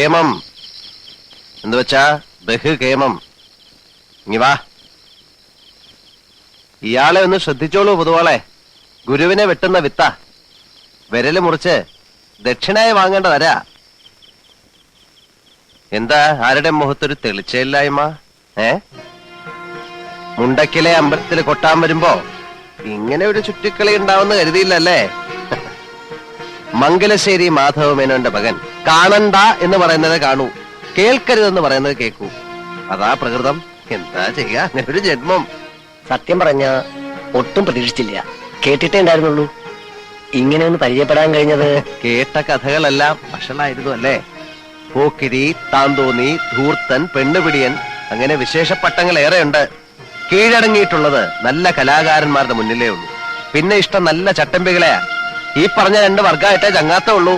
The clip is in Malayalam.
കേമം എന്ന് വെച്ചാ ബഹുകേമം. ഇനി വാ. ഇയാളെ ഒന്ന് ശ്രദ്ധിച്ചോളൂ പൊതുവാളെ. ഗുരുവിനെ വെട്ടുന്ന വിത്ത. വിരല് മുറിച്ച് ദക്ഷിണായി വാങ്ങേണ്ടതരാ. എന്താ ആരുടെ മുഖത്തൊരു തെളിച്ചയില്ലായ്മ? മുണ്ടക്കിലെ അമ്പലത്തിൽ കൊട്ടാൻ വരുമ്പോ ഇങ്ങനെ ഒരു ചുറ്റിക്കളി ഉണ്ടാവുന്ന കരുതിയില്ലല്ലേ? മംഗലശ്ശേരി മാധവ മേനോന്റെ മകൻ കാണണ്ട എന്ന് പറയുന്നത് കാണൂ, കേൾക്കരുതെന്ന് പറയുന്നത് കേൾക്കൂ. അതാ പ്രകൃതം. എന്താ ചെയ്യാ, അങ്ങനെ ഒരു ജന്മം. സത്യം പറഞ്ഞ ഒട്ടും പ്രതീക്ഷിച്ചില്ല. കേട്ടിട്ടേ ഉണ്ടായിരുന്നുള്ളൂ. ഇങ്ങനെ ഒന്ന് പരിചയപ്പെടാൻ കഴിഞ്ഞത്. കേട്ട കഥകളെല്ലാം വഷളായിരുന്നു അല്ലേ? പോക്കിരി, താന്തോന്നി, ധൂർത്തൻ, പെണ്ണുപിടിയൻ, അങ്ങനെ വിശേഷപ്പട്ടങ്ങൾ ഏറെയുണ്ട്. കീഴടങ്ങിയിട്ടുള്ളത് നല്ല കലാകാരന്മാരുടെ മുന്നിലേ ഉള്ളൂ. പിന്നെ ഇഷ്ടം നല്ല ചട്ടമ്പികളെയാ. ഈ പറഞ്ഞ 2 വർഗമായിട്ടേ ചങ്ങാത്തേ ഉള്ളൂ.